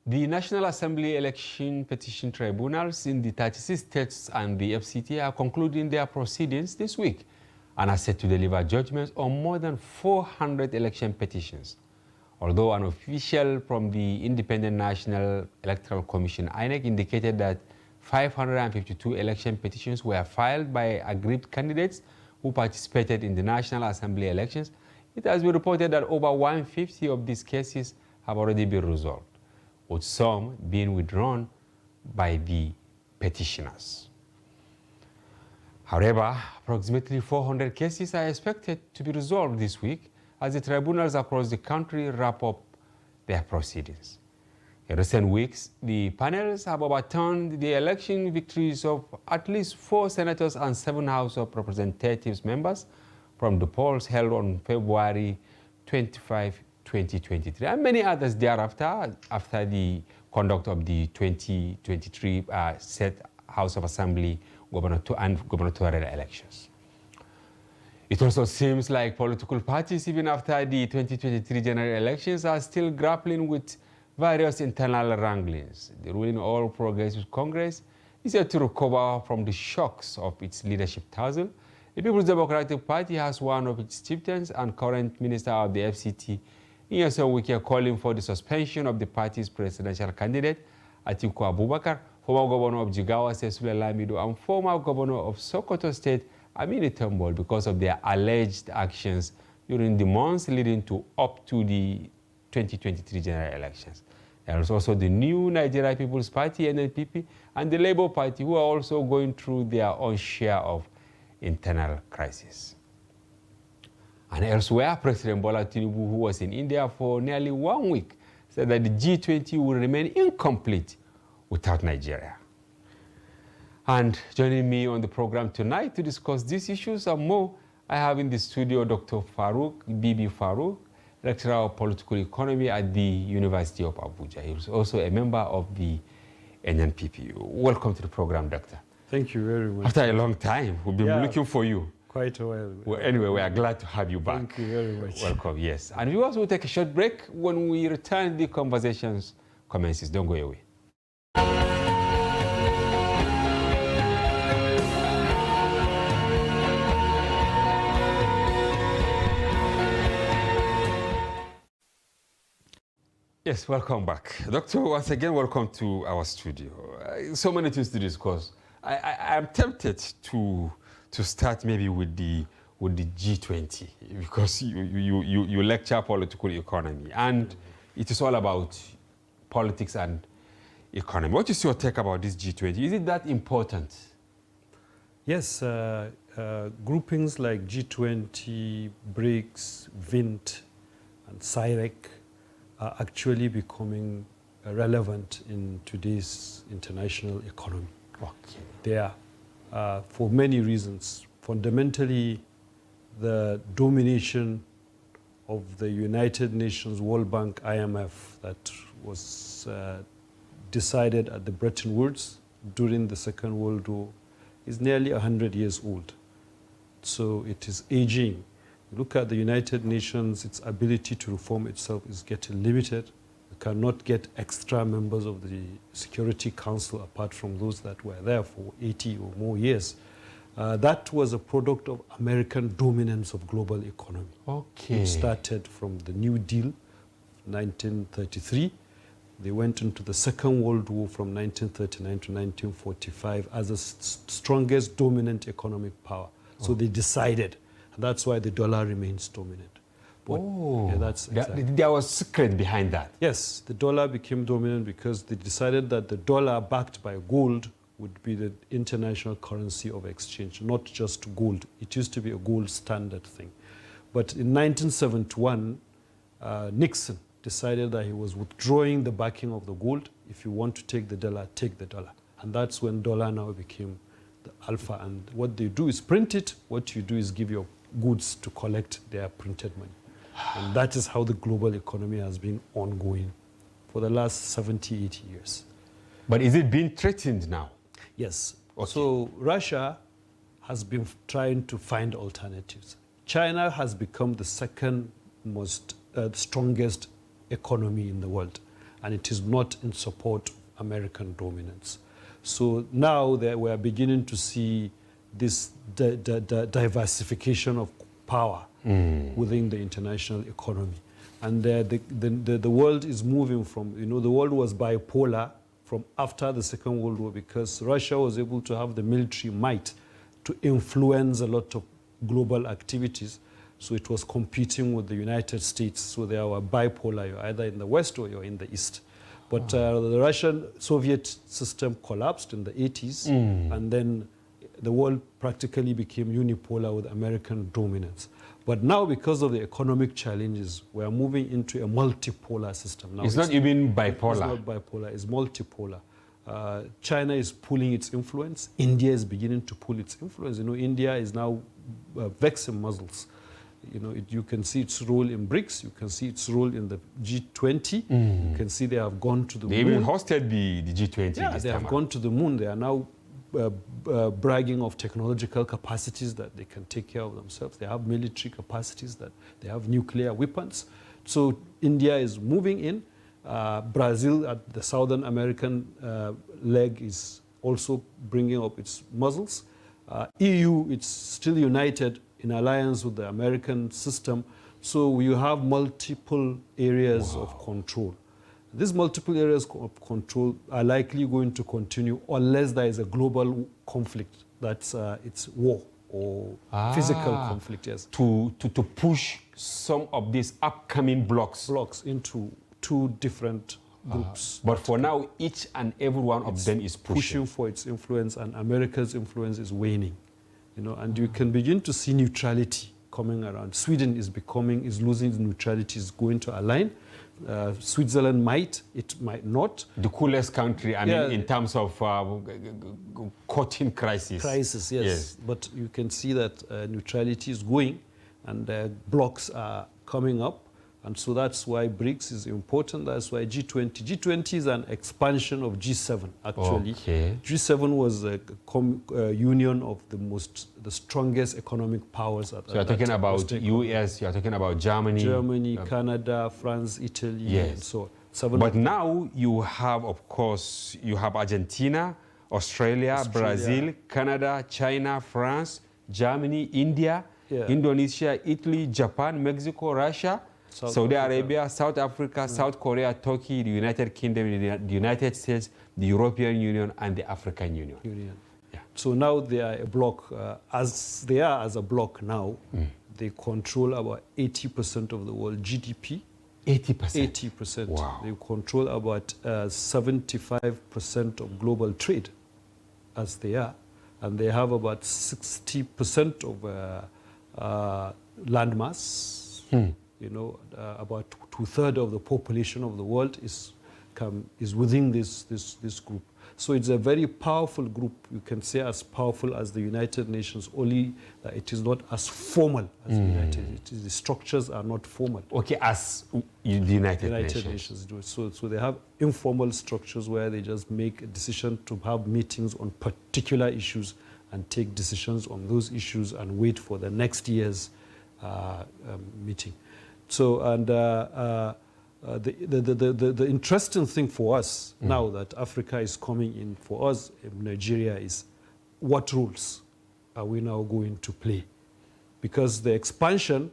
The National Assembly Election Petition Tribunals in the 36 states and the FCT are concluding their proceedings this week and are set to deliver judgments on more than 400 election petitions. Although an official from the Independent National Electoral Commission, INEC, indicated that 552 election petitions were filed by aggrieved candidates who participated in the National Assembly elections, it has been reported that over 150 of these cases have already been resolved, with some being withdrawn by the petitioners. However, approximately 400 cases are expected to be resolved this week as the tribunals across the country wrap up their proceedings. In recent weeks, the panels have overturned the election victories of at least 4 senators and 7 House of Representatives members from the polls held on February 25, 2023, and many others thereafter after the conduct of the 2023 set House of Assembly and gubernatorial elections. It also seems like political parties, even after the 2023 general elections, are still grappling with various internal wranglings. The ruling All Progressive Congress is yet to recover from the shocks of its leadership tussle. The People's Democratic Party has one of its chieftains and current minister of the FCT, Nyesom Wike, calling for the suspension of the party's presidential candidate, Atiku Abubakar, former governor of Jigawa State, Sule Lamido, and former governor of Sokoto State, Aminu Tambol, because of their alleged actions during the months leading up to the 2023 general elections. There is also the new Nigeria People's Party, NNPP, and the Labour Party, who are also going through their own share of internal crisis. And elsewhere, President Bola Tinubu, who was in India for nearly 1 week, said that the G20 will remain incomplete without Nigeria. And joining me on the program tonight to discuss these issues and more, I have in the studio Dr. Bibi Farouk, lecturer of political economy at the University of Abuja. He is also a member of the NNPP. Welcome to the program, Doctor. Thank you very much. After a long time, we've been looking for you. Quite a while. Well, anyway, we are glad to have you back. Thank you very much. Welcome, yes. And viewers will take a short break. When we return, the conversations commences. Don't go away. Yes, welcome back. Doctor, once again, welcome to our studio. So many things to discuss. I'm tempted to start maybe with the G20, because you lecture political economy, and it is all about politics and economy. What is your take about this G20? Is it that important? Yes, groupings like G20, BRICS, VINT, and CIREC are actually becoming relevant in today's international economy. Okay. They are for many reasons. Fundamentally, the domination of the United Nations, World Bank, IMF, that was decided at the Bretton Woods during the Second World War is nearly 100 years old. So it is aging. Look at the United Nations, its ability to reform itself is getting limited. You cannot get extra members of the Security Council apart from those that were there for 80 or more years. That was a product of American dominance of global economy. Okay. It started from the New Deal, 1933. They went into the Second World War from 1939 to 1945 as the strongest dominant economic power. So they decided. That's why the dollar remains dominant. But, yeah, that's exactly. There was secret behind that. Yes, the dollar became dominant because they decided that the dollar backed by gold would be the international currency of exchange, not just gold. It used to be a gold standard thing. But in 1971, Nixon decided that he was withdrawing the backing of the gold. If you want to take the dollar, take the dollar. And that's when dollar now became the alpha. And what they do is print it. What you do is give your goods to collect their printed money. And that is how the global economy has been ongoing for the last 70, 80 years. But is it being threatened now? Yes. Okay. So Russia has been trying to find alternatives. China has become the second most strongest economy in the world. and it is not in support of American dominance. So now that we are beginning to see this diversification of power within the international economy. And the world is moving from, the world was bipolar from after the Second World War because Russia was able to have the military might to influence a lot of global activities. So it was competing with the United States. So they were bipolar. You're either in the West or you're in the East. But the Russian-Soviet system collapsed in the 80s, and then the world practically became unipolar with American dominance. But now, because of the economic challenges, we are moving into a multipolar system. Now it's not even bipolar. It's not bipolar, it's multipolar. China is pulling its influence. India is beginning to pull its influence. India is now vexing muscles. You can see its role in BRICS. You can see its role in the G20. You can see they have gone to the moon. They even hosted the G20. Yeah, they have gone to the moon. They are now bragging of technological capacities that they can take care of themselves. They have military capacities, that they have nuclear weapons. So India is moving in. Brazil, at the Southern American leg, is also bringing up its muscles. EU, it's still united in alliance with the American system. So you have multiple areas of control. These multiple areas of control are likely going to continue unless there is a global conflict that's it's war or physical conflict, yes. To push some of these upcoming blocks into two different groups. But for now, each and every one of them is pushing for its influence, and America's influence is waning. And you can begin to see neutrality coming around. Sweden is losing its neutrality, is going to align. Switzerland might, it might not. The coolest country, I mean, in terms of cutting crisis. Crisis, yes. But you can see that neutrality is going, and blocks are coming up. And so that's why BRICS is important. That's why G20. G20 is an expansion of G7, actually. Okay. G7 was a union of the strongest economic powers. So you're talking about US, you're talking about Germany. Canada, France, Italy. Yes. And so but now you have, of course, you have Argentina, Australia, Brazil, Canada, China, France, Germany, India, Indonesia, Italy, Japan, Mexico, Russia, Saudi Arabia, South Africa, South Korea, Turkey, the United Kingdom, the United States, the European Union, and the African Union. Yeah. So now they are a bloc. As they are as a bloc now, they control about 80% of the world GDP. 80%? 80%. Wow. They control about 75% of global trade, as they are. And they have about 60% of landmass. About 2/3 of the population of the world is within this group. So it's a very powerful group. You can say as powerful as the United Nations, only that it is not as formal as the United Nations. The structures are not formal. Okay, as the United Nations do. So they have informal structures where they just make a decision to have meetings on particular issues and take decisions on those issues and wait for the next year's meeting. So, and the interesting thing for us now that Africa is coming in for us in Nigeria is what roles are we now going to play? Because the expansion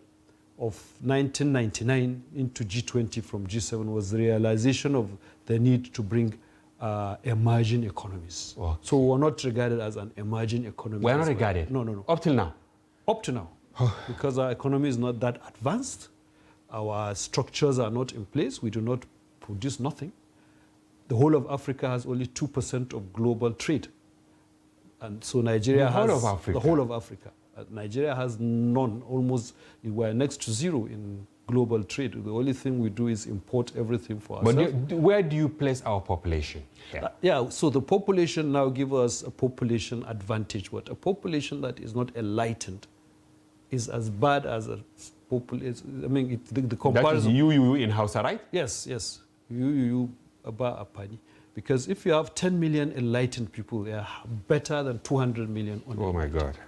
of 1999 into G20 from G7 was the realization of the need to bring emerging economies. Okay. So we're not regarded as an emerging economy. We're not regarded? No. Up till now? Up to now. Because our economy is not that advanced. Our structures are not in place. We do not produce nothing. The whole of Africa has only 2% of global trade. And so Nigeria has... The whole of Africa? The whole of Africa. Nigeria has none. Almost, we're next to zero in global trade. The only thing we do is import everything for ourselves. But where do you place our population? So the population now gives us a population advantage. But a population that is not enlightened is as bad as a population. I mean, the comparison. That is you in Hausa, right? Yes. You about Apani. Because if you have 10 million enlightened people, they are better than 200 million. Oh my God.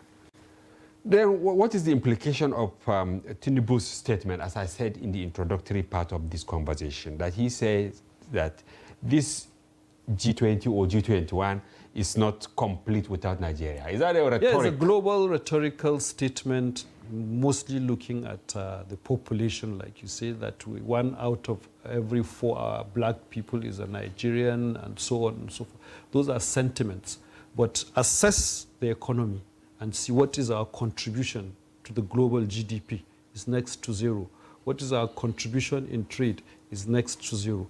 Then what is the implication of Tinubu's statement, as I said in the introductory part of this conversation, that he says that this G20 or G21 is not complete without Nigeria. Is that a rhetoric? Yeah, it's a global rhetorical statement, mostly looking at the population, like you say, that 1 out of every 4 black people is a Nigerian, and so on and so forth. Those are sentiments. But assess the economy and see what is our contribution to the global GDP is next to zero. What is our contribution in trade is next to zero.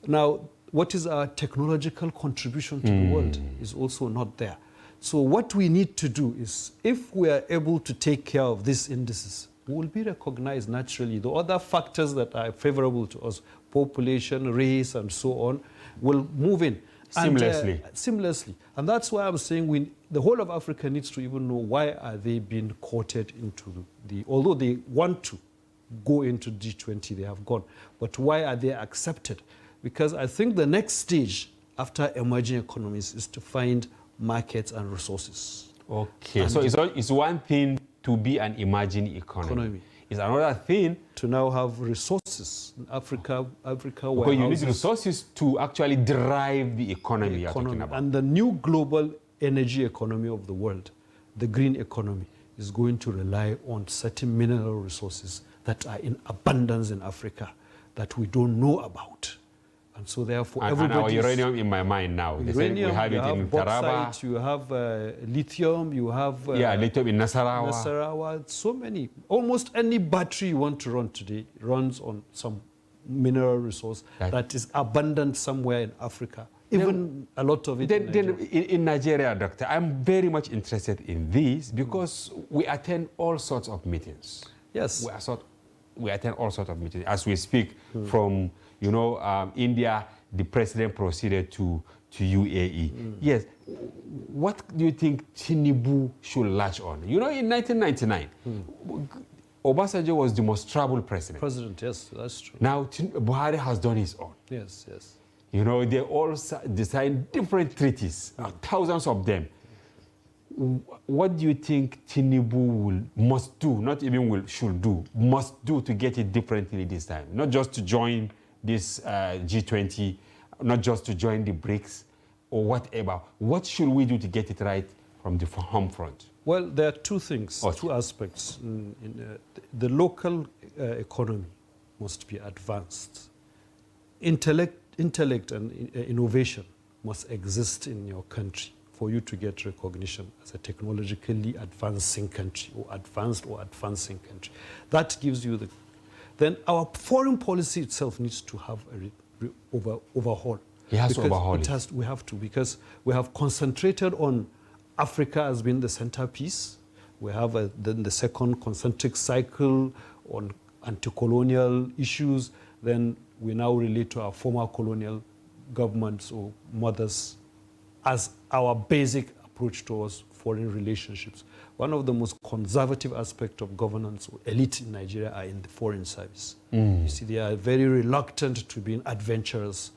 Now, what is our technological contribution to the world is also not there. So what we need to do is, if we are able to take care of these indices, we will be recognized naturally. The other factors that are favorable to us, population, race, and so on, will move in. Seamlessly. Seamlessly. And that's why I'm saying the whole of Africa needs to even know why are they being courted into although they want to go into G20, they have gone, but why are they accepted? Because I think the next stage after emerging economies is to find markets and resources. Okay, so it's one thing to be an emerging economy. It's another thing to now have resources in Africa. Because you need resources to actually drive the economy you're talking about. And the new global energy economy of the world, the green economy, is going to rely on certain mineral resources that are in abundance in Africa that we don't know about. And so therefore, and our uranium in my mind now. Uranium, we have it in Taraba. You have lithium, you have... lithium in Nasarawa. Nasarawa, so many. Almost any battery you want to run today runs on some mineral resource that is abundant somewhere in Africa. Even a lot of it in Nigeria, Doctor, I'm very much interested in this because we attend all sorts of meetings. Yes. We attend all sorts of meetings. As we speak from, India, the president proceeded to UAE. Yes. What do you think Tinubu should latch on? In 1999, Obasanjo was the most troubled president. Yes, that's true. Now, Buhari has done his own. Yes. They all signed different treaties, thousands of them. What do you think Tinubu must do, not even should do, must do to get it differently this time? Not just to join this G20, not just to join the BRICS or whatever. What should we do to get it right from the home front? Well, there are two things, two aspects. The local economy must be advanced. Intellect and innovation must exist in your country for you to get recognition as a technologically advancing country or advancing country. That gives you Then our foreign policy itself needs to have a overhaul. It has to overhaul it. We have to, because we have concentrated on Africa as being the centerpiece. We have then the second concentric cycle on anti-colonial issues. Then we now relate to our former colonial governments or mothers as our basic approach towards foreign relationships. One of the most conservative aspects of governance or elite in Nigeria are in the foreign service. You see, they are very reluctant to be adventurous.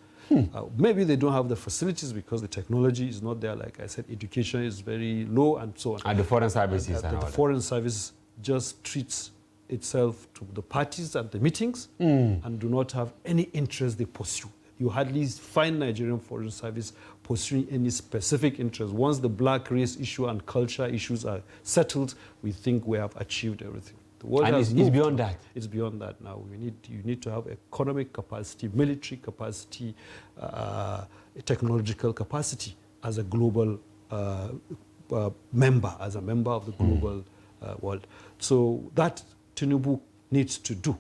Maybe they don't have the facilities because the technology is not there. Like I said, education is very low and so on. And the foreign services. The foreign service just treats itself to the parties at the meetings and do not have any interest they pursue. You hardly find Nigerian foreign service pursuing any specific interest. Once the black race issue and culture issues are settled, we think we have achieved everything. The world and it's beyond that. It's beyond that now. You need to have economic capacity, military capacity, technological capacity as a global member, as a member of the global world. So that Tinubu needs to do.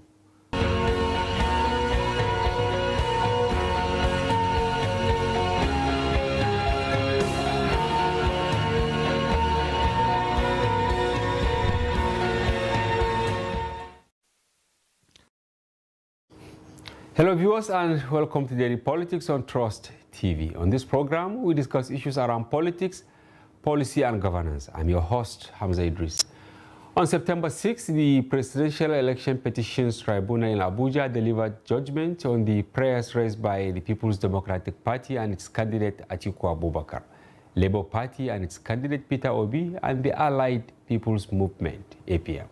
Hello viewers and welcome to Daily Politics on Trust TV. On this program, we discuss issues around politics, policy and governance. I'm your host, Hamza Idris. On September 6, the Presidential Election Petitions Tribunal in Abuja delivered judgment on the prayers raised by the People's Democratic Party and its candidate Atiku Abubakar, Labour Party and its candidate Peter Obi, and the Allied People's Movement, APM.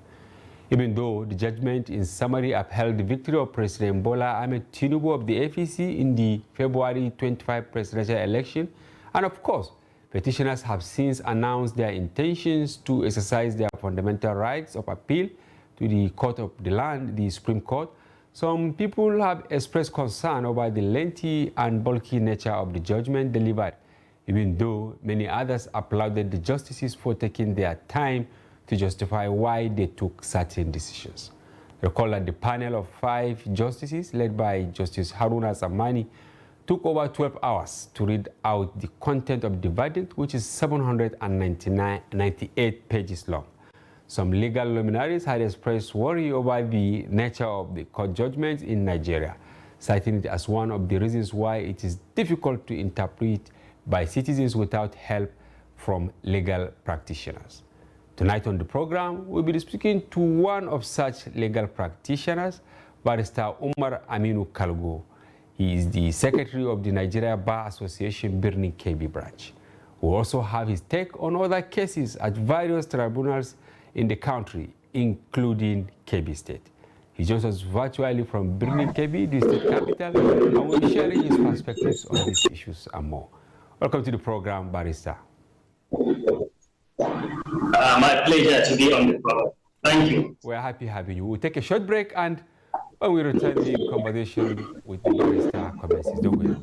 Even though the judgment in summary upheld the victory of President Bola Ahmed Tinubu of the APC in the February 25 presidential election, and of course, petitioners have since announced their intentions to exercise their fundamental rights of appeal to the court of the land, the Supreme Court. Some people have expressed concern over the lengthy and bulky nature of the judgment delivered, even though many others applauded the justices for taking their time to justify why they took certain decisions. Recall that the panel of 5 justices, led by Justice Haruna Samani, took over 12 hours to read out the content of the verdict, which is 798 pages long. Some legal luminaries had expressed worry over the nature of the court judgments in Nigeria, citing it as one of the reasons why it is difficult to interpret by citizens without help from legal practitioners. Tonight on the program, we'll be speaking to one of such legal practitioners, Barrister Umar Aminu Kalgo. He is the Secretary of the Nigeria Bar Association Birnin Kebbi branch. We'll also have his take on other cases at various tribunals in the country, including Kebbi State. He joins us virtually from Birnin Kebbi, the state capital, and will be sharing his perspectives on these issues and more. Welcome to the program, Barrister. My pleasure to be on the program. Thank you. We're happy having you. We'll take a short break, and when we return, the conversation with the barrister commences. Don't go away.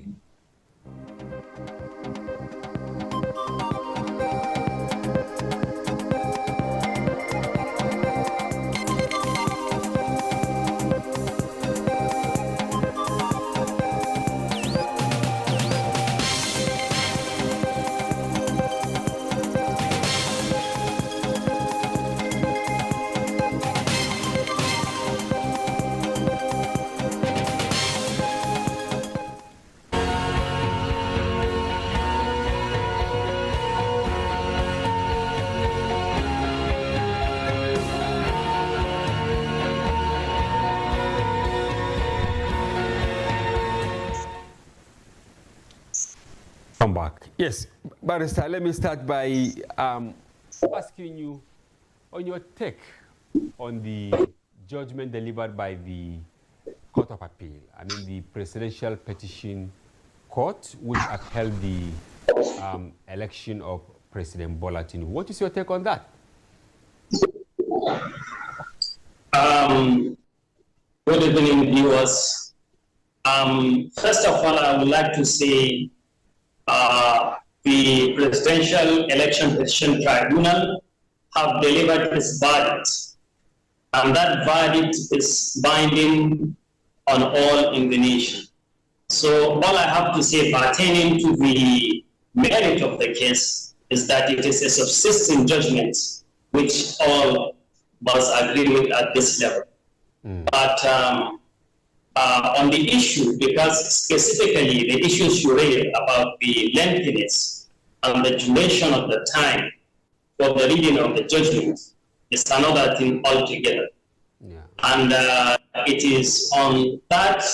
Come back. Yes, Barrister, let me start by asking you on your take on the judgment delivered by the Court of Appeal. I mean, the Presidential Petition Court, which upheld the election of President Bola Tinubu. What is your take on that? Good evening, viewers. First of all, I would like to say the Presidential Election Petition Tribunal have delivered its verdict, and that verdict is binding on all in the nation. So all I have to say pertaining to the merit of the case is that it is a subsisting judgment, which all must agree with at this level. But on the issue, because specifically the issues you raised about the lengthiness and the duration of the time for the reading of the judgment is another thing altogether. Yeah. And it is on that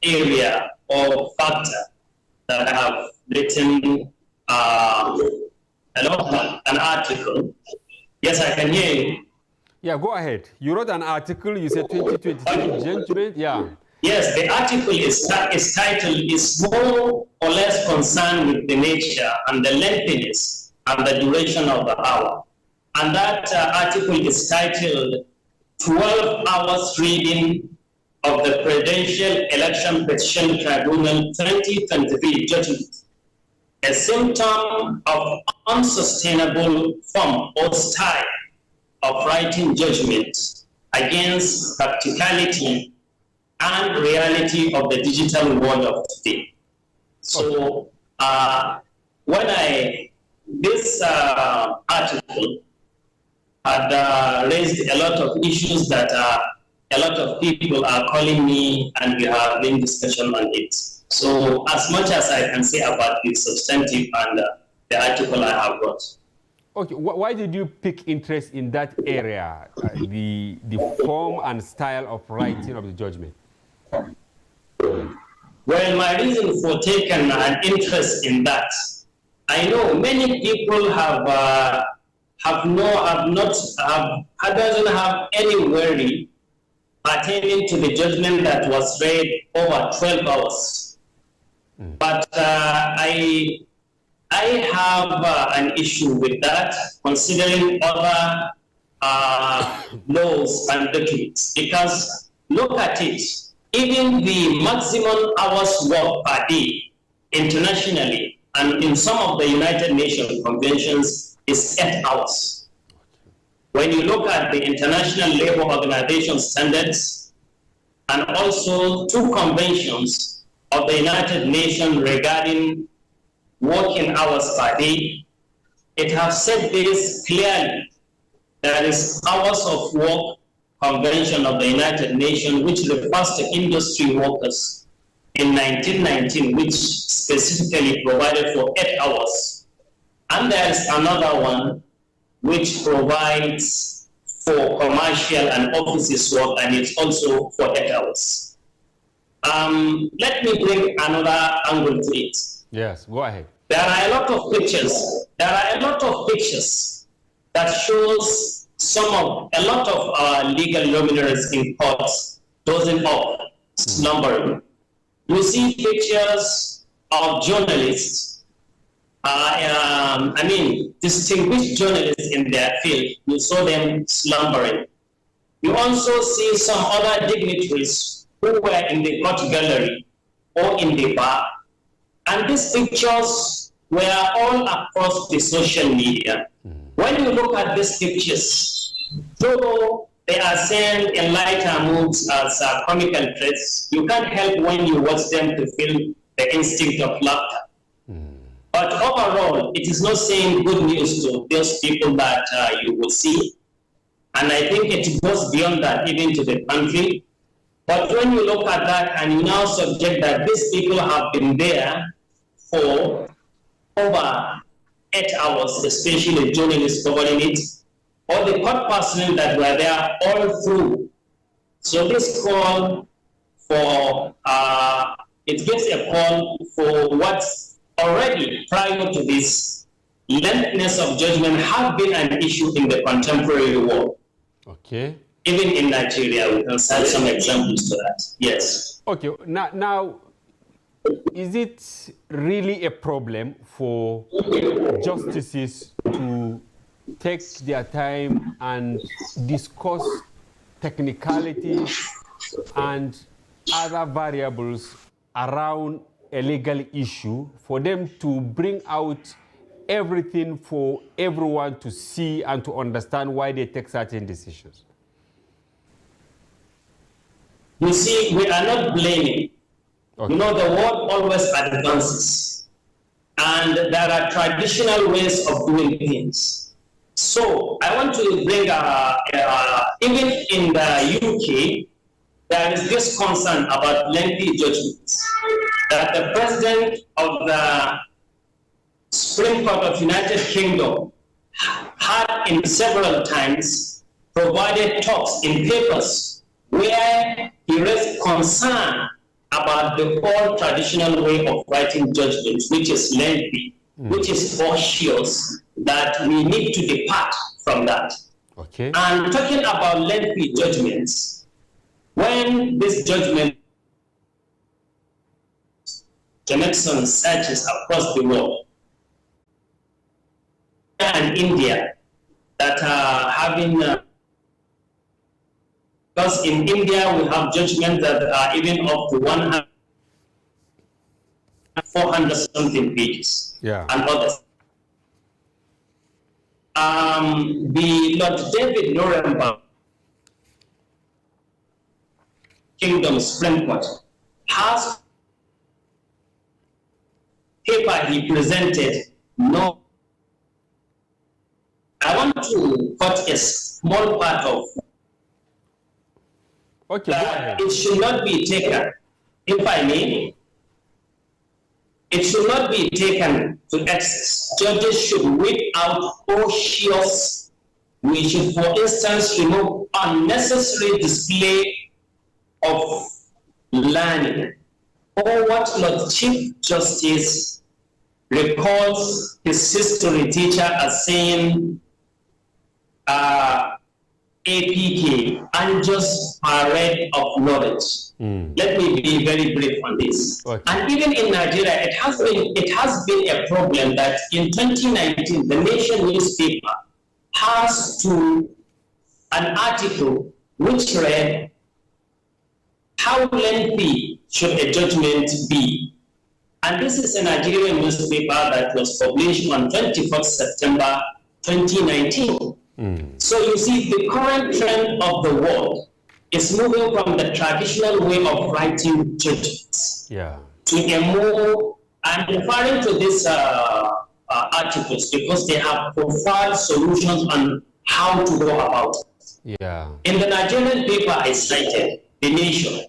area or factor that I have written an article. Yes, I can hear you. Yeah, go ahead. You wrote an article, you said 2023 judgment, yeah. Yes, the article is titled is more or less concerned with the nature and the lengthiness and the duration of the hour. And that article is titled 12 Hours Reading of the Presidential Election Petition Tribunal 2023 Judgment, a symptom of unsustainable form or style of writing judgment against practicality and reality of the digital world of today. So this article had raised a lot of issues that a lot of people are calling me, and we have been discussion on it. So as much as I can say about the substantive and the article I have wrote. Okay, why did you pick interest in that area, the form and style of writing of the judgment? Well, my reason for taking an interest in that, I know many people have doesn't have any worry pertaining to the judgment that was read over 12 hours. But I have an issue with that, considering other laws and documents, because look at it, even the maximum hours work per day internationally and in some of the United Nations conventions is 8 hours. When you look at the International Labour Organization standards and also 2 conventions of the United Nations regarding working hours per day, it has said this clearly. There is Hours of Work Convention of the United Nations, which refers to industry workers in 1919, which specifically provided for 8 hours. And there is another one which provides for commercial and offices work, and it's also for 8 hours. Let me bring another angle to it. Yes, go ahead. There are a lot of pictures. That shows a lot of our legal luminaries in courts dozing off, slumbering. You see pictures of journalists, distinguished journalists in their field. You saw them slumbering. You also see some other dignitaries who were in the court gallery or in the bar. And these pictures were all across the social media. When you look at these pictures, though they are seen in lighter moods as comical traits, you can't help when you watch them to feel the instinct of laughter. But overall, it is not saying good news to those people that you will see. And I think it goes beyond that, even to the country. But when you look at that and you now subject that these people have been there for over 8 hours, especially journalists covering it, or the court personnel that were there all through. So this call for, it gives a call for what already prior to this, lengthiness of judgment have been an issue in the contemporary world. Okay. Even in Nigeria, we can cite some examples to that. Yes. Okay. Now, is it really a problem for justices to take their time and discuss technicalities and other variables around a legal issue, for them to bring out everything for everyone to see and to understand why they take certain decisions? You see, we are not blaming. Okay. You know, the world always advances. And there are traditional ways of doing things. So I want to bring, even in the UK, there is this concern about lengthy judgments. That the President of the Supreme Court of United Kingdom had in several times provided talks in papers where he raised concern about the whole traditional way of writing judgments, which is lengthy, which is cautious, that we need to depart from that. Okay. And talking about lengthy judgments, when this judgment connection searches across the world, and India that are having, because in India we have judgments that are even up to 400 something pages, and others. The Lord David Nuremberg Kingdom Supreme Court has paper he presented. No, I want to cut a small part of. Okay, go ahead. It should not be taken, if I may. It should not be taken to excess. Judges should weed out cautious. We should, for instance, remove unnecessary display of learning, or what Lord Chief Justice recalls his history teacher as saying, APK, unjust parade of knowledge. Let me be very brief on this. Okay. And even in Nigeria, it has been a problem that in 2019, the Nation newspaper has to an article which read, "How lengthy should a judgment be?" And this is a Nigerian newspaper that was published on 21st September 2019. So you see, the current trend of the world is moving from the traditional way of writing judgments to a more, I'm referring to these articles because they have profiled solutions on how to go about it. In the Nigerian paper I cited, The Nation,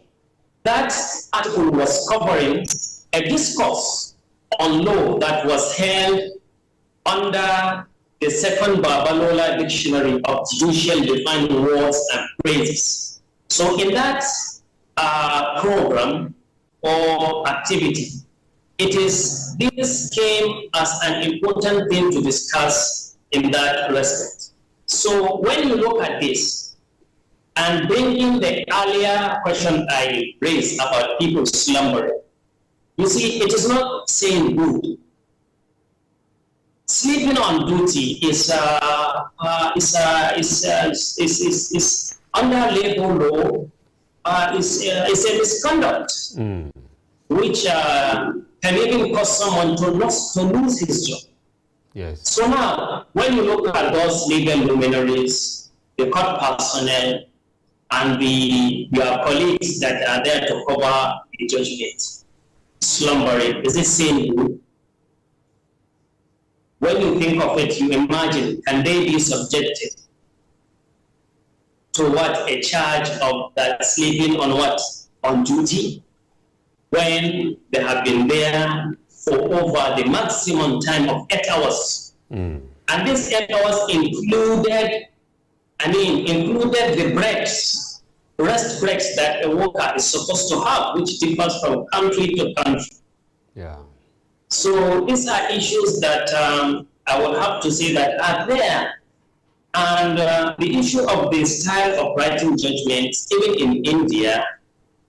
that article was covering a discourse on law that was held under the second Babalola Dictionary of Judicial Defined Words and Phrases. So in that program or activity, this came as an important thing to discuss in that respect. So when you look at this, and bringing the earlier question I raised about people slumbering, you see, it is not saying good. Sleeping on duty is under labor law is a misconduct, which can even cause someone to lose his job. Yes. So now, when you look at those legal luminaries, the court personnel, and your colleagues that are there to cover the judgment, slumbering, is it saying good? When you think of it, you imagine, can they be subjected to what? A charge of that sleeping on what? On duty? When they have been there for over the maximum time of 8 hours. And these 8 hours included the breaks, rest breaks that a worker is supposed to have, which differs from country to country. So these are issues that I would have to say that are there. And the issue of the style of writing judgments, even in India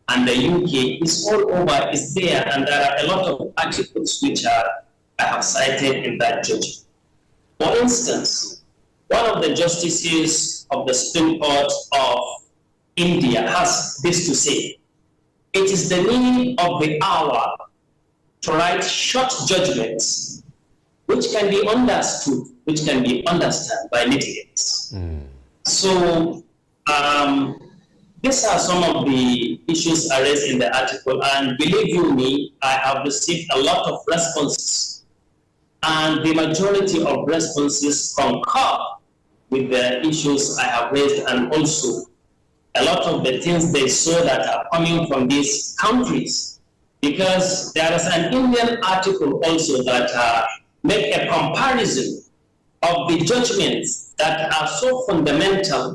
and the UK, is all over, is there. And there are a lot of articles which I have cited in that judgment. For instance, one of the justices of the Supreme Court of India has this to say: "It is the need of the hour to write short judgments which can be understood, which can be understood by litigants." So these are some of the issues raised in the article, and believe you me, I have received a lot of responses, and the majority of responses concur with the issues I have raised, and also a lot of the things they saw that are coming from these countries. Because there is an Indian article also that make a comparison of the judgments that are so fundamental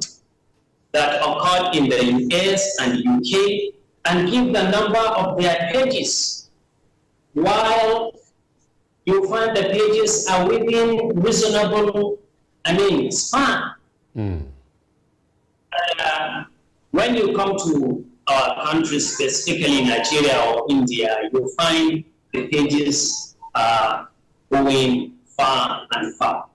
that occurred in the US and UK, and give the number of their pages. While you find the pages are within reasonable, span. When you come to our countries, specifically Nigeria or India, you find the pages going far and far.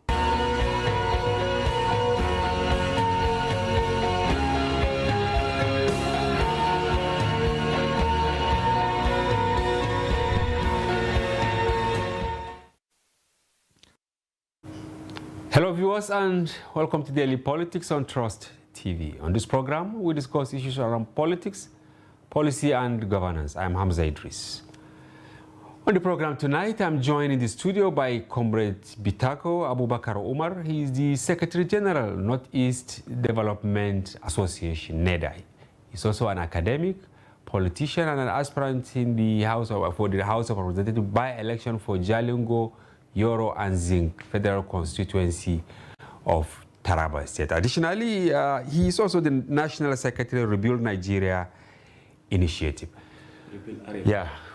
Hello viewers, and welcome to Daily Politics on Trust TV. On this program, we discuss issues around politics, policy and governance. I'm Hamza Idris. On the program tonight, I'm joined in the studio by Comrade Bitako Abubakar Umar. He is the Secretary General, Northeast Development Association, NEDAI. He's also an academic, politician, and an aspirant in the House of Representatives by-election for Jalingo, Yoro, and Zinc Federal Constituency of Taraba State. Additionally, he is also the National Secretary of Rebuild Nigeria Initiative.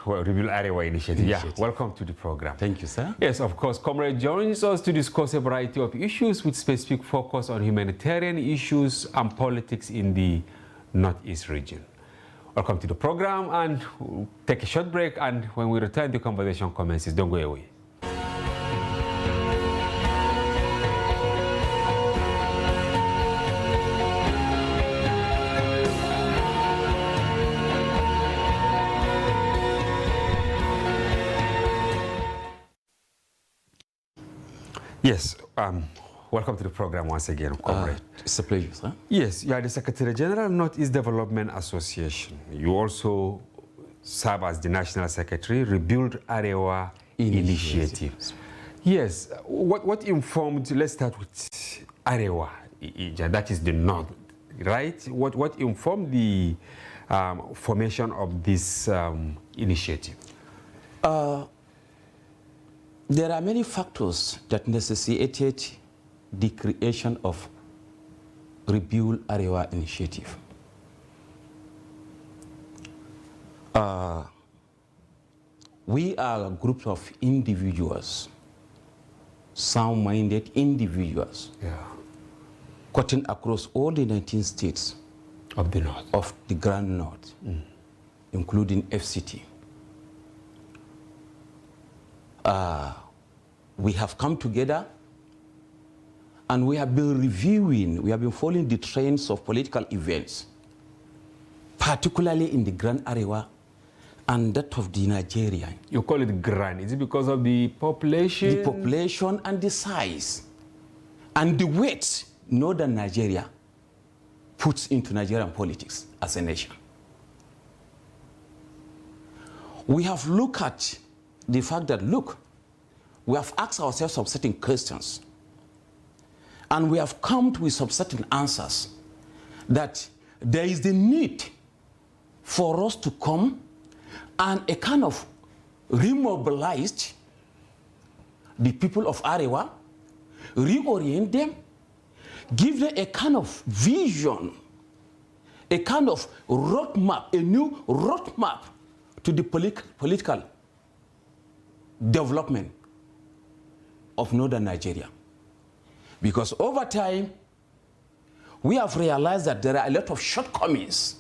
Rebuild Arewa Initiative. Yeah, welcome to the program. Thank you, sir. Yes, of course. Comrade joins us to discuss a variety of issues with specific focus on humanitarian issues and politics in the Northeast region. Welcome to the program, and we'll take a short break, and when we return, the conversation commences. Don't go away. Yes, welcome to the program once again, Comrade. It's a pleasure, sir. Yes, you are the Secretary General, Northeast Development Association. You also serve as the National Secretary, Rebuild Arewa Initiative. Yes, what informed, let's start with Arewa, that is the North, right? What informed the formation of this initiative? There are many factors that necessitated the creation of Rebuild Arewa Initiative. We are a group of individuals, sound-minded individuals, cutting across all the 19 states of the North, of the Grand North, including FCT. We have come together and we have been reviewing, we have been following the trends of political events, particularly in the Grand Arewa and that of the Nigerian. You call it Grand, is it because of the population? The population and the size and the weight Northern Nigeria puts into Nigerian politics as a nation. We have looked at the fact that, look, we have asked ourselves some certain questions and we have come with some certain answers that there is the need for us to come and a kind of remobilize the people of Arewa, reorient them, give them a kind of vision, a kind of roadmap, a new roadmap to the political development of Northern Nigeria. Because over time, we have realized that there are a lot of shortcomings.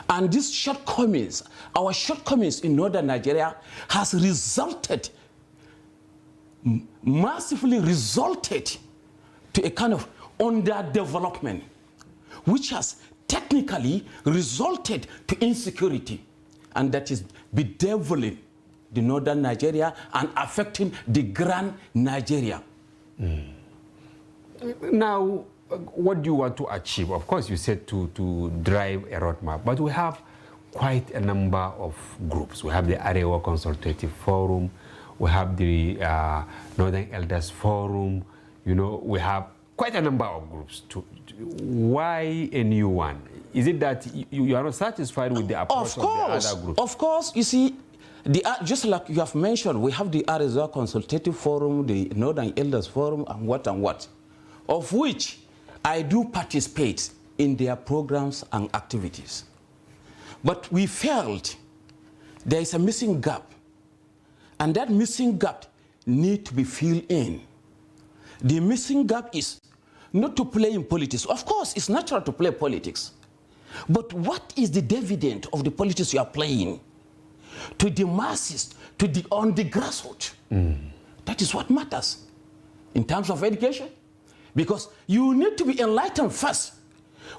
And these shortcomings, our shortcomings in Northern Nigeria has resulted, massively resulted to a kind of underdevelopment, which has technically resulted to insecurity. And that is bedeviling the Northern Nigeria and affecting the Grand Nigeria. Now, what do you want to achieve? Of course, you said to drive a roadmap, but we have quite a number of groups. We have the Arewa Consultative Forum, we have the Northern Elders Forum, you know, we have quite a number of groups. Why a new one? Is it that you are not satisfied with the approach of the other groups? Of course, you see, just like you have mentioned, we have the Arewa Consultative Forum, the Northern Elders Forum, and what, of which I do participate in their programs and activities. But we felt there is a missing gap, and that missing gap needs to be filled in. The missing gap is not to play in politics. Of course, it's natural to play politics. But what is the dividend of the politics you are playing to the masses, on the grassroots? That is what matters in terms of education. Because you need to be enlightened first.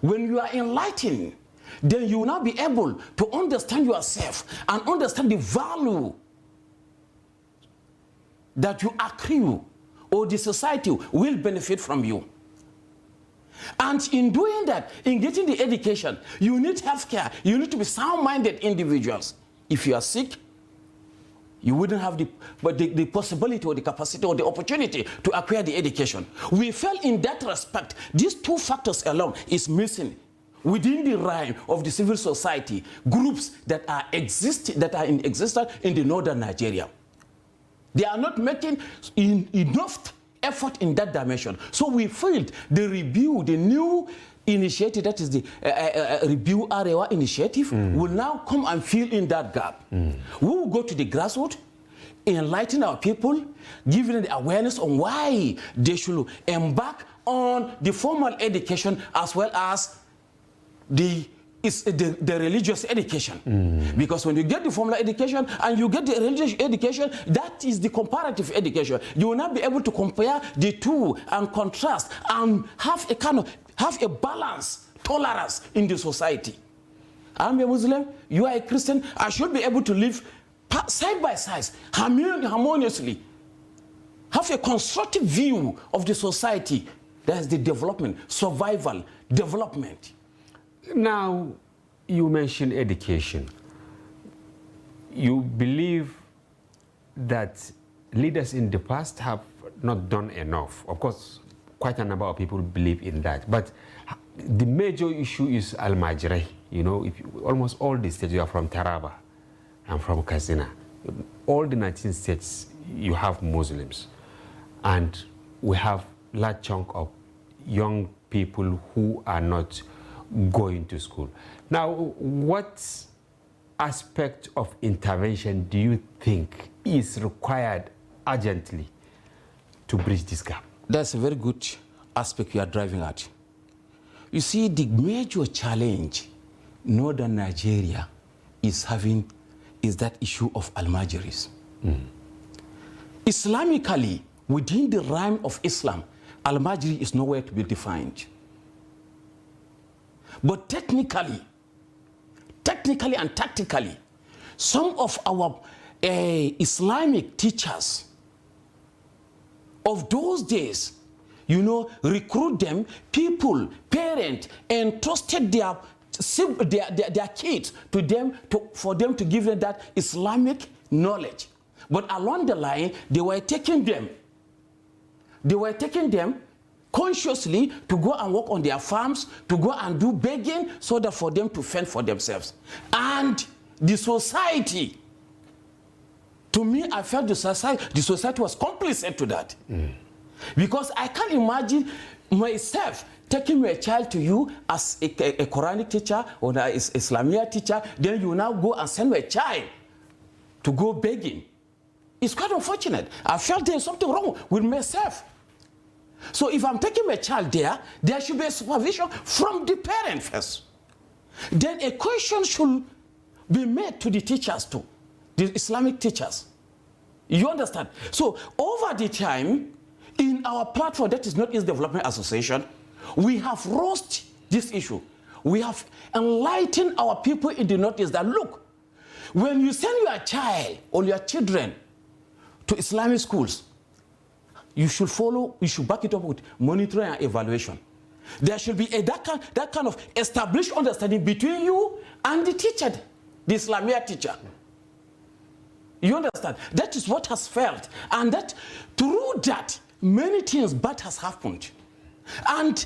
When you are enlightened, then you will now be able to understand yourself and understand the value that you accrue or the society will benefit from you. And in doing that, in getting the education, you need healthcare. You need to be sound-minded individuals. If you are sick, you wouldn't have the possibility or the capacity or the opportunity to acquire the education. We felt in that respect, these two factors alone is missing within the realm of the civil society, groups that are in existence in the Northern Nigeria. They are not making enough effort in that dimension. So we felt the review, the new initiative, that is the Review Arewa initiative, will now come and fill in that gap. We will go to the grassroots, enlighten our people, give them the awareness on why they should embark on the formal education as well as the religious education. Because when you get the formal education and you get the religious education, that is the comparative education. You will not be able to compare the two and contrast and have a balance, tolerance in the society. I'm a Muslim, you are a Christian, I should be able to live side by side, harmoniously, have a constructive view of the society. That's the development, survival, development. Now, you mentioned education. You believe that leaders in the past have not done enough. Of course, quite a number of people believe in that. But the major issue is Al-Majri. You know, almost all the states, you are from Taraba and from Katsina. All the 19 states, you have Muslims. And we have a large chunk of young people who are not going to school. Now, what aspect of intervention do you think is required urgently to bridge this gap? That's a very good aspect you are driving at. You see, the major challenge northern Nigeria is having is that issue of Al-Majiris. Islamically, within the realm of Islam, Al-Majiri is nowhere to be defined. But technically and tactically, some of our Islamic teachers of those days, you know, recruit them, people, parents, entrusted their kids to them for them to give them that Islamic knowledge. But along the line, they were taking them consciously to go and work on their farms, to go and do begging so that for them to fend for themselves. And the society, to me, I felt the society was complicit to that. Because I can't imagine myself taking my child to you as a Quranic teacher or an Islamia teacher, then you now go and send my child to go begging. It's quite unfortunate. I felt there's something wrong with myself. So if I'm taking my child there should be a supervision from the parent first. Then a question should be made to the teachers too, the Islamic teachers. You understand? So over the time, in our platform, that is Northeast Development Association, we have raised this issue. We have enlightened our people in the Northeast that, look, when you send your child or your children to Islamic schools, you should back it up with monitoring and evaluation. There should be that kind of established understanding between you and the teacher, the Islamia teacher. You understand? That is what has failed. And that through that, many things bad has happened. And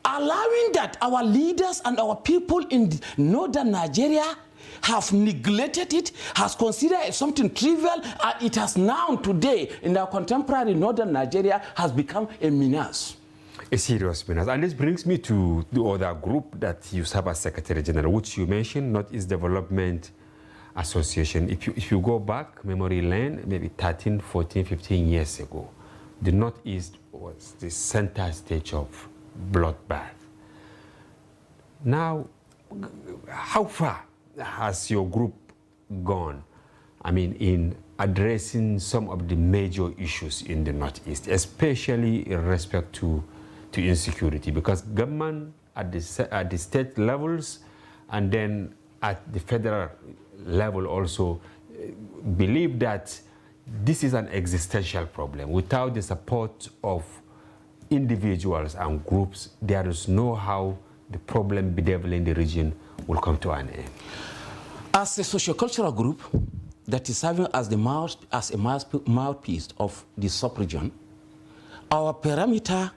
allowing that, our leaders and our people in northern Nigeria have neglected it, has considered it something trivial, and it has now today in our contemporary northern Nigeria has become a menace. A serious menace. And this brings me to the other group that you serve as Secretary General, which you mentioned, Northeast Development Association. If you go back, memory lane, maybe 13, 14, 15 years ago, the Northeast was the center stage of bloodbath. Now, how far has your group gone, I mean, in addressing some of the major issues in the Northeast, especially in respect to insecurity? Because government at the state levels and then at the federal level also believe that this is an existential problem. Without the support of individuals and groups, there is no how the problem bedeviling the region will come to an end. As a sociocultural group that is serving as a mouthpiece of the sub-region, our parameter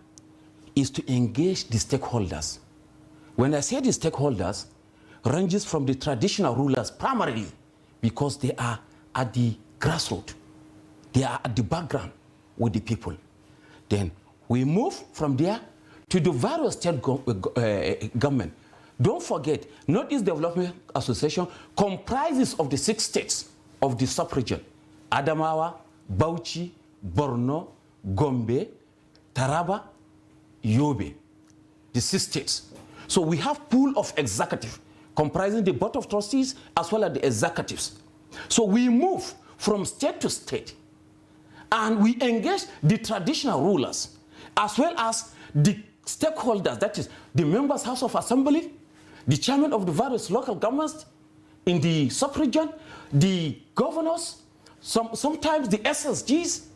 is to engage the stakeholders. When I say the stakeholders, ranges from the traditional rulers primarily because they are at the grassroots. They are at the background with the people. Then we move from there to the various state government. Don't forget, Northeast Development Association comprises of the 6 states of the sub-region: Adamawa, Bauchi, Borno, Gombe, Taraba, Yobe, the 6 states. So we have pool of executive comprising the board of trustees as well as the executives. So we move from state to state and we engage the traditional rulers as well as the stakeholders, that is the members' House of Assembly, the chairman of the various local governments in the sub-region, the governors, sometimes the SSGs,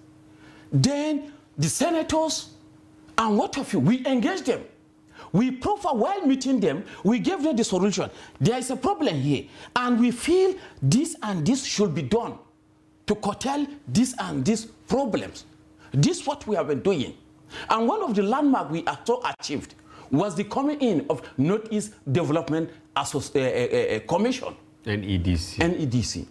then the senators, and what have you. We engage them. We proffer while meeting them, we give them the solution. There is a problem here, and we feel this and this should be done to curtail this and these problems. This is what we have been doing. And one of the landmarks we also achieved was the coming in of Northeast Development Commission. NEDC. NEDC.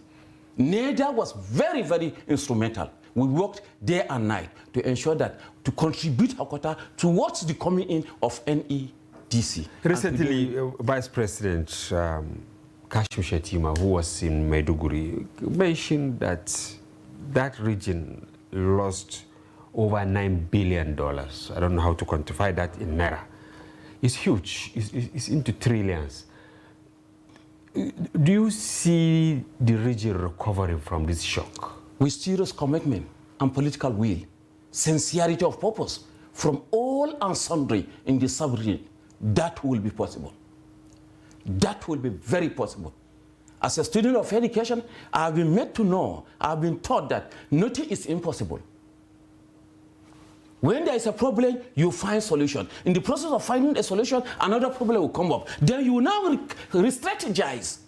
NEDA was very, very instrumental. We worked day and night to ensure that, to contribute our quota towards the coming in of NEDC. Recently, Vice President Kashim Shettima, who was in Maiduguri, mentioned that that region lost over $9 billion. I don't know how to quantify that in Naira. It's huge. It's into trillions. Do you see the region recovering from this shock? With serious commitment and political will, sincerity of purpose from all and sundry in the sub-region, that will be possible. That will be very possible. As a student of education, I have been made to know, I have been taught that nothing is impossible. When there is a problem, you find solution. In the process of finding a solution, another problem will come up. Then you now re-strategize,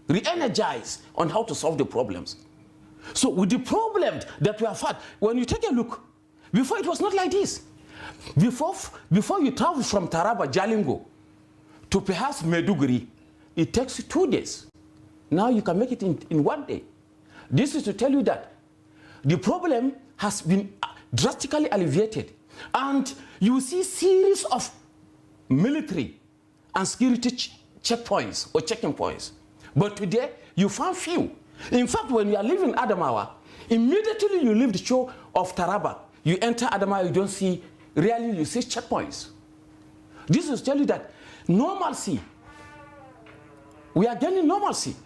re-energize on how to solve the problems. So with the problem that we have had, when you take a look, before it was not like this. Before you travel from Taraba, Jalingo, to perhaps Maiduguri, it takes you 2 days. Now you can make it in 1 day. This is to tell you that the problem has been drastically alleviated. And you see series of military and security checkpoints or checking points. But today, you found few. In fact, when you are leaving Adamawa, immediately you leave the shore of Taraba, you enter Adamawa, you don't see, rarely you see checkpoints. This is to tell you that normalcy, we are gaining normalcy.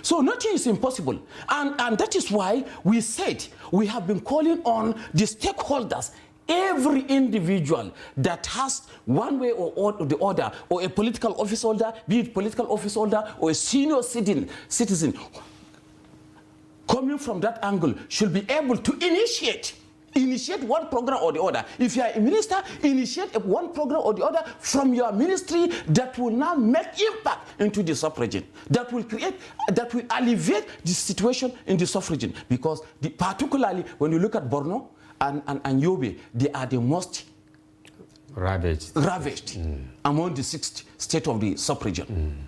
So nothing is impossible. And that is why we said we have been calling on the stakeholders, every individual that has one way or the other, or a political office holder, be it political office holder or a senior citizen, coming from that angle should be able to initiate one program or the other. If you are a minister, initiate one program or the other from your ministry that will now make impact into the sub-region, that will alleviate the situation in the sub-region. Because particularly when you look at Borno and Yobe, they are the most ravaged among the 6 states of the sub-region.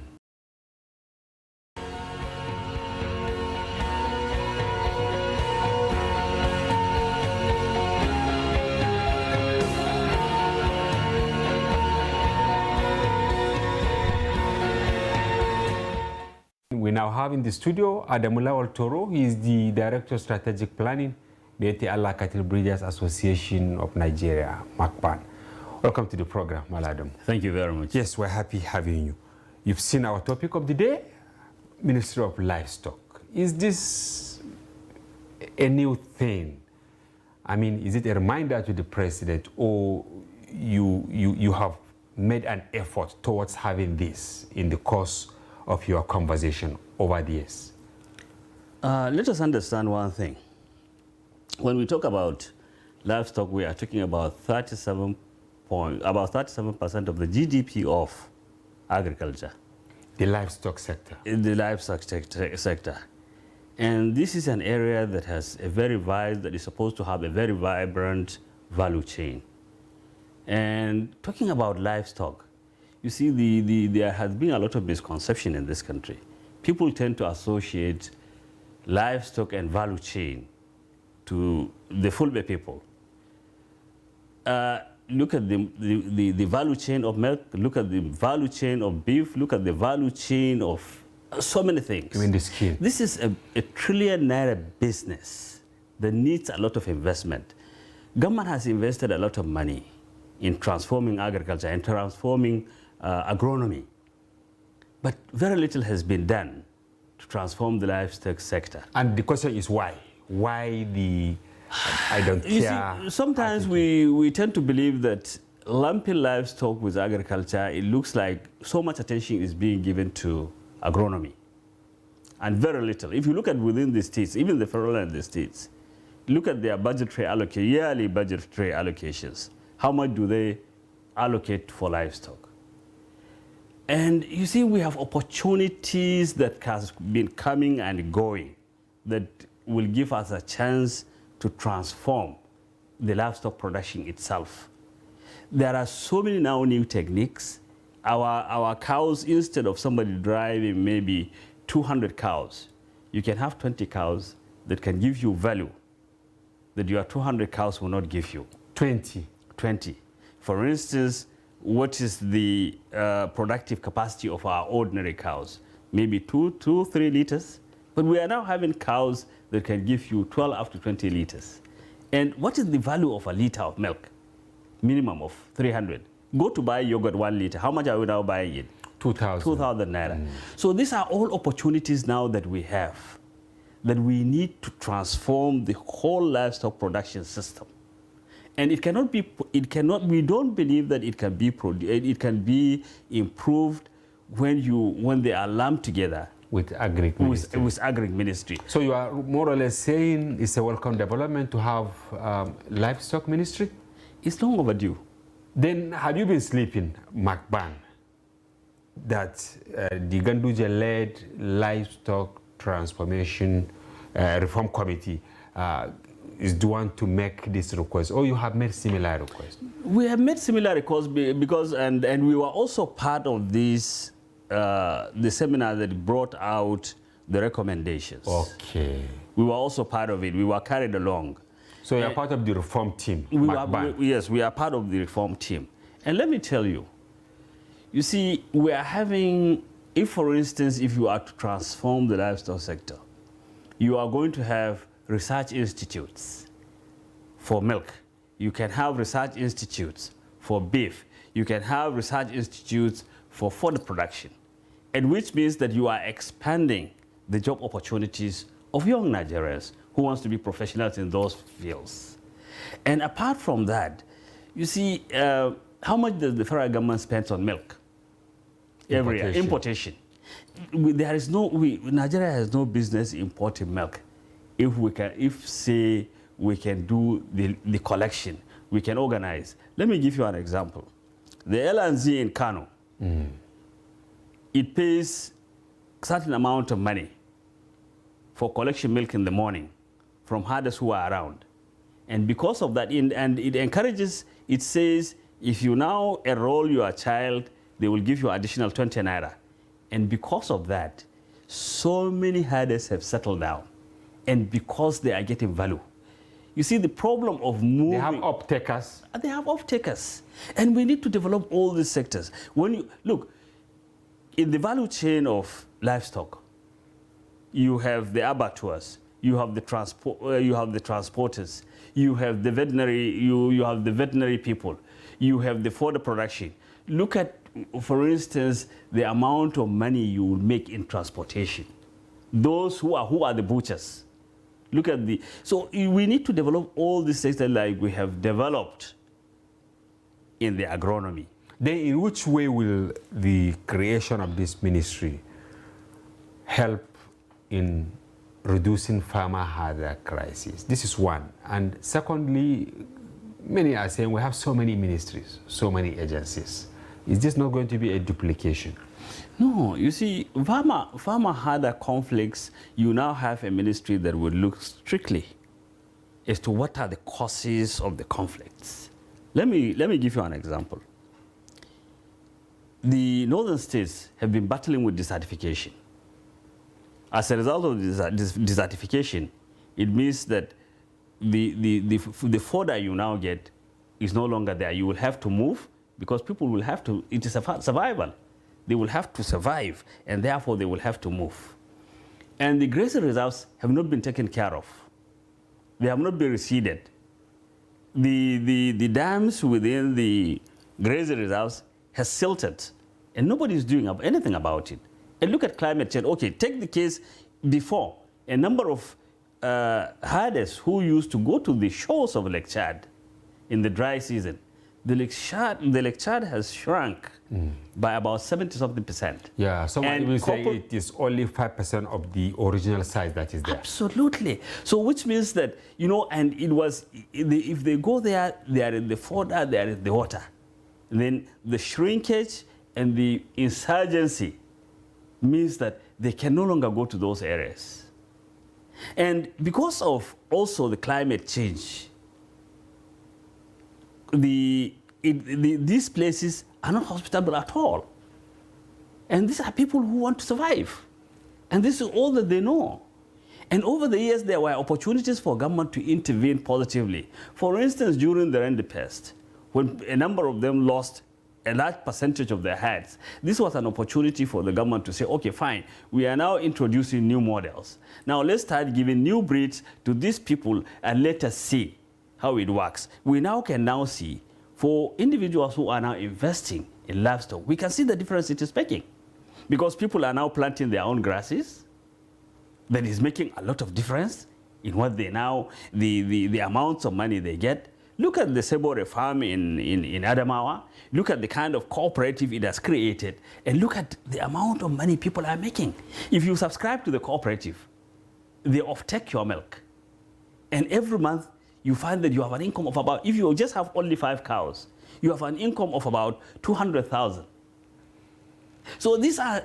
We now have in the studio Adamula Toro. He is the Director of Strategic Planning, the Allah Cattle Breeders Association of Nigeria, MACBAN. Welcome to the program, Maladam. Thank you very much. Yes, we're happy having you. You've seen our topic of the day, Ministry of Livestock. Is this a new thing? I mean, is it a reminder to the president, or you have made an effort towards having this in the course of your conversation over the years? Let us understand one thing. When we talk about livestock, we are talking about 37% of the GDP of agriculture. The livestock sector. In the livestock sector. And this is an area that has that is supposed to have a very vibrant value chain. And talking about livestock, you see, there has been a lot of misconception in this country. People tend to associate livestock and value chain to the Fulbe people. look at the value chain of milk, look at the value chain of beef, look at the value chain of so many things. I mean the skin. This is a ₦1 trillion business that needs a lot of investment. Government has invested a lot of money in transforming agriculture and transforming agronomy. But very little has been done to transform the livestock sector. And the question is why? Why the I don't You care? see, sometimes we tend to believe that lumping livestock with agriculture, it looks like so much attention is being given to agronomy and very little. If you look at within the states, even the federal and the states, look at their budgetary yearly budgetary allocations. How much do they allocate for livestock? And you see, we have opportunities that has been coming and going that will give us a chance to transform the livestock production itself. There are so many now new techniques. Our cows, instead of somebody driving maybe 200 cows, you can have 20 cows that can give you value that your 200 cows will not give you. 20. 20. For instance, what is the productive capacity of our ordinary cows? Maybe 3 liters. But we are now having cows that can give you 12 up to 20 liters. And what is the value of a liter of milk? Minimum of 300. Go to buy yogurt 1 liter. How much are we now buying it? 2,000. 2,000 naira. So these are all opportunities now that we have, that we need to transform the whole livestock production system. And it cannot be, we don't believe that it can be improved when they are lumped together With agri-ministry. with agri-ministry. So you are more or less saying it's a welcome development to have livestock ministry? It's long overdue. Then have you been sleeping, McBan, that the Ganduje-led livestock transformation reform committee is the one to make this request, or you have made similar requests? We have made similar requests because, and we were also part of this, the seminar that brought out the recommendations. Okay. We were also part of it. We were carried along. So you're part of the reform team, Yes, we are part of the reform team. And let me tell you, you see, we are having, if for instance, if you are to transform the livestock sector, you are going to have research institutes for milk. You can have research institutes for beef. You can have research institutes for fodder production. And which means that you are expanding the job opportunities of young Nigerians who wants to be professionals in those fields. And apart from that, you see, how much does the federal government spend on milk? Every year, importation. Nigeria has no business importing milk. If say we can do the collection, we can organize. Let me give you an example. The LNZ in Kano, it pays a certain amount of money for collection milk in the morning from herders who are around. And because of that, and it encourages, it says, if you now enroll your child, they will give you additional 20 naira. And because of that, so many herders have settled down. And because they are getting value. You see, the problem of moving... They have off-takers. They have off-takers. And we need to develop all these sectors. When you look, in the value chain of livestock, you have the abattoirs, you have the transporters, you have the veterinary, you have the veterinary people, you have the fodder production. Look at, for instance, the amount of money you will make in transportation. Those who are the butchers. Look at the, so we need to develop all these sectors like we have developed in the agronomy. Then in which way will the creation of this ministry help in reducing farmer herder crisis? This is one. And secondly, many are saying we have so many ministries, so many agencies. Is this not going to be a duplication? No, you see, farmer herder conflicts, you now have a ministry that would look strictly as to what are the causes of the conflicts. Let me give you an example. The northern states have been battling with desertification. As a result of desertification, it means that the fodder you now get is no longer there. You will have to move because people will have to, it is a survival. They will have to survive and therefore they will have to move. And the grazing reserves have not been taken care of. They have not been reseeded. The dams within the grazing reserves has silted and nobody is doing anything about it. And look at climate change. Okay, take the case before. A number of herders who used to go to the shores of Lake Chad in the dry season, the Lake Chad has shrunk by about 70-something%. Yeah, someone And will say it is only 5% of the original size that is there. Absolutely. So which means that, you know, and it was, if they go there, they are in the fodder, they are in the water. And then the shrinkage and the insurgency means that they can no longer go to those areas. And because of also the climate change, these places are not hospitable at all. And these are people who want to survive. And this is all that they know. And over the years, there were opportunities for government to intervene positively. For instance, during the Rendipest, when a number of them lost a large percentage of their herds, this was an opportunity for the government to say, okay, fine, we are now introducing new models. Now let's start giving new breeds to these people and let us see how it works. We now can now see for individuals who are now investing in livestock, we can see the difference it is making. Because people are now planting their own grasses, that is making a lot of difference in what they now, the amounts of money they get. Look at the Sebore farm in Adamawa. Look at the kind of cooperative it has created. And look at the amount of money people are making. If you subscribe to the cooperative, they off-take your milk. And every month, you find that you have an income of about, if you just have only 5 cows, you have an income of about 200,000. So these are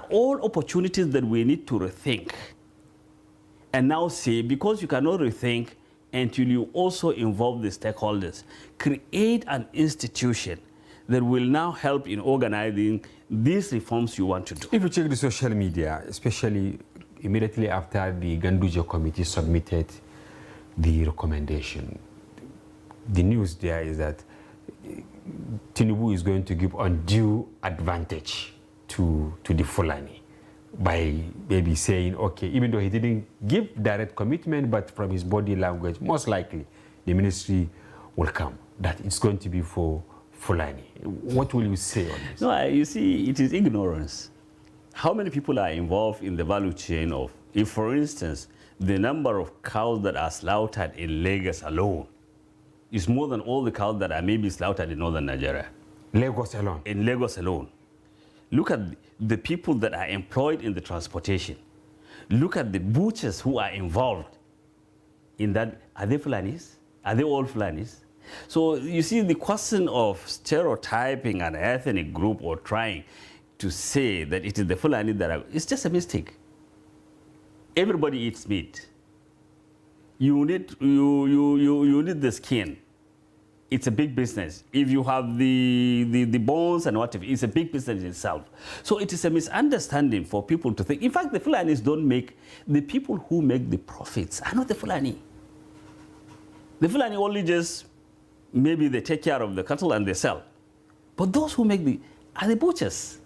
all opportunities that we need to rethink. And now say, because you cannot rethink until you also involve the stakeholders, create an institution that will now help in organizing these reforms you want to do. If you check the social media, especially immediately after the Ganduje committee submitted the recommendation, the news there is that Tinubu is going to give undue advantage to the Fulani by maybe saying, okay, even though he didn't give direct commitment, but from his body language, most likely the ministry will come, that it's going to be for Fulani. What will you say on this? No, you see, it is ignorance. How many people are involved in the value chain of, if for instance, the number of cows that are slaughtered in Lagos alone is more than all the cows that are maybe slaughtered in northern Nigeria. Lagos alone? In Lagos alone. Look at the people that are employed in the transportation. Look at the butchers who are involved in that. Are they Fulanis? Are they all Fulanis? So you see, the question of stereotyping an ethnic group or trying to say that it is the Fulani that are, it's just a mistake. Everybody eats meat. You need the skin. It's a big business. If you have the bones and whatever, it's a big business in itself. So it is a misunderstanding for people to think. In fact, the Fulanis don't make, the people who make the profits are not the Fulani. The Fulani only just, maybe they take care of the cattle and they sell. But those who make are the butchers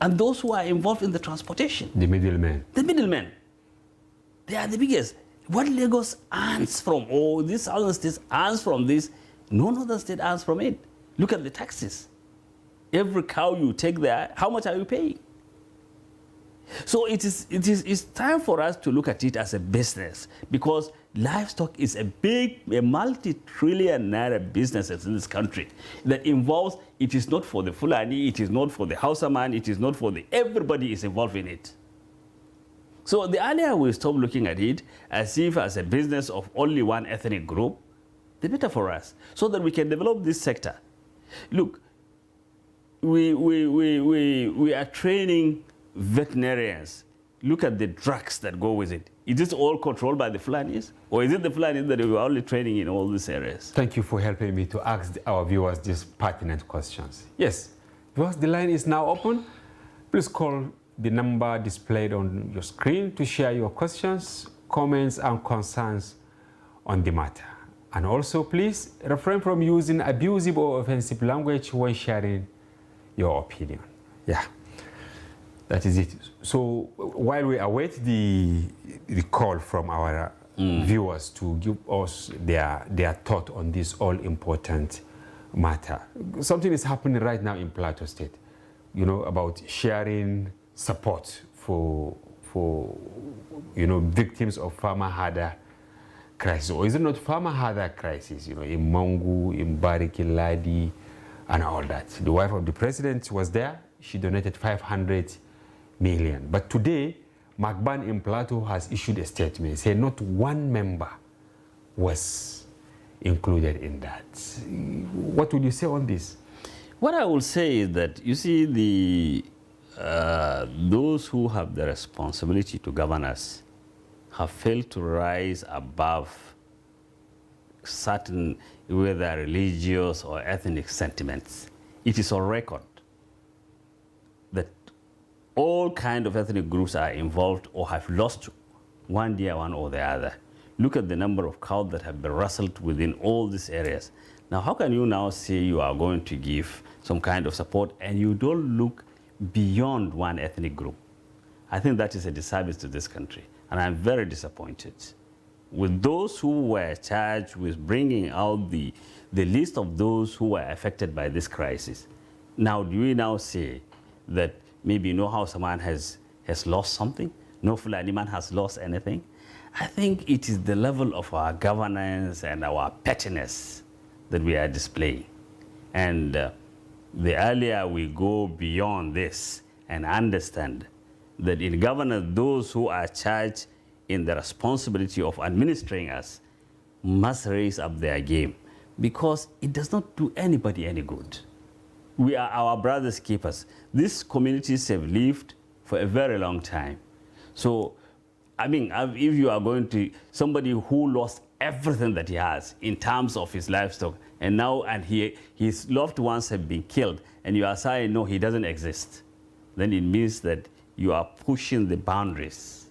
and those who are involved in the transportation. The middlemen. The middlemen. They are the biggest. What Lagos earns from, or this southern states earns from this, no other state earns from it. Look at the taxes. Every cow you take there, how much are you paying? So it's time for us to look at it as a business, because livestock is a multi-trillion naira business in this country that involves, it is not for the Fulani, it is not for the Hausa man, it is not for everybody is involved in it. So the earlier we stop looking at it as if as a business of only one ethnic group, the better for us, so that we can develop this sector. Look, we are training veterinarians. Look at the drugs that go with it. Is this all controlled by the Fulanis? Or is it the Fulanis that we are only training in all these areas? Thank you for helping me to ask our viewers these pertinent questions. Yes, because the line is now open. Please call the number displayed on your screen to share your questions, comments, and concerns on the matter. And also, please refrain from using abusive or offensive language when sharing your opinion. Yeah, that is it. So while we await the call from our viewers to give us their thought on this all-important matter, something is happening right now in Plateau State, you know, about sharing support for victims of Farmer Hada crisis. Or is it not Farmer Hada crisis, you know, in Mangu, in Bariki Ladi, and all that. The wife of the president was there. She donated 500 million. But today, Macban in Plateau has issued a statement saying not one member was included in that. What would you say on this? What I will say is that, you see, those who have the responsibility to govern us have failed to rise above certain, whether religious or ethnic sentiments. It is on record that all kinds of ethnic groups are involved or have lost one dear one or the other. Look at the number of cows that have been rustled within all these areas. Now, how can you now say you are going to give some kind of support and you don't look beyond one ethnic group? I think that is a disservice to this country, and I'm very disappointed with those who were charged with bringing out the list of those who were affected by this crisis. Now, do we now say that maybe no Hausa man has lost something? No Fulani man has lost anything? I think it is the level of our governance and our pettiness that we are displaying. And the earlier we go beyond this and understand that in governance, those who are charged in the responsibility of administering us must raise up their game, because it does not do anybody any good. We are our brother's keepers. These communities have lived for a very long time. So, I mean, if you are going to, somebody who lost everything that he has in terms of his livestock, and now his loved ones have been killed, and you are saying, no, he doesn't exist, then it means that you are pushing the boundaries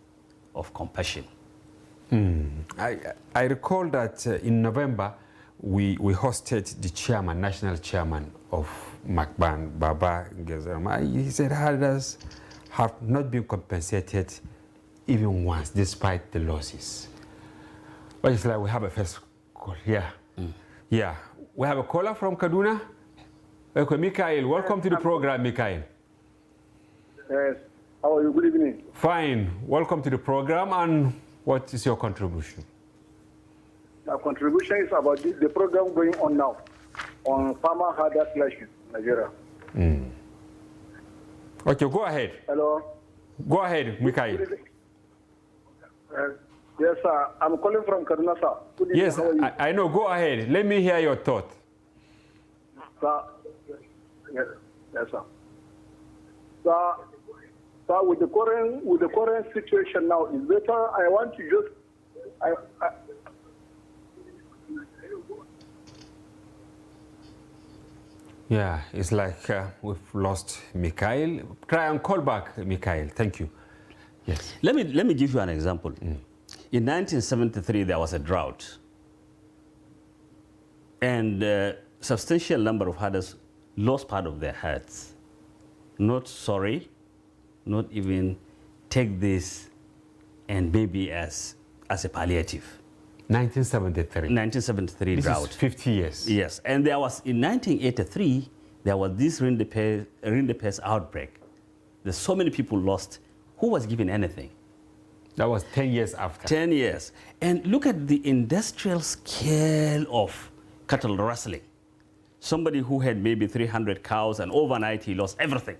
of compassion. I recall that in November, we hosted the chairman, national chairman of Macban, Baba Ngezerma. He said herders have not been compensated even once, despite the losses. But it's like we have a first call. Yeah. Yeah. We have a caller from Kaduna. Okay, Mikhail, welcome to the program, Mikhail. Yes. How are you? Good evening. Fine. Welcome to the program. And what is your contribution? My contribution is about the program going on now on Farmer Hada Clash, Nigeria. Okay, go ahead. Hello. Go ahead, Mikhail. Yes, sir. I'm calling from Kaduna, sir. Good evening. Yes, how are you? I know. Go ahead. Let me hear your thought. Sir. Yes, yes, sir. Sir, with the current situation now, it's better. I want to just. Yeah, it's like we've lost Mikhail. Try and call back, Mikhail. Thank you. Yes. Let me give you an example. In 1973, there was a drought, and a substantial number of herders lost part of their herds. Not sorry, not even take this and maybe as a palliative. 1973. 1973 This drought. is 50 years. Yes, and there was, in 1983, there was this rinderpest outbreak. There's so many people lost. Who was given anything? That was 10 years after. 10 years. And look at the industrial scale of cattle rustling. Somebody who had maybe 300 cows, and overnight he lost everything.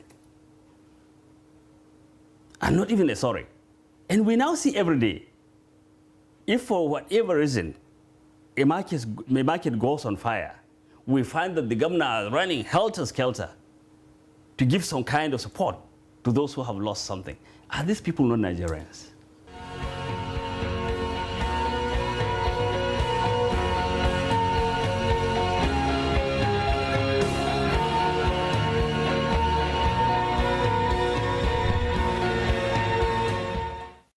And not even a sorry. And we now see every day, if for whatever reason a market goes on fire, we find that the governor is running helter-skelter to give some kind of support to those who have lost something. Are these people not Nigerians?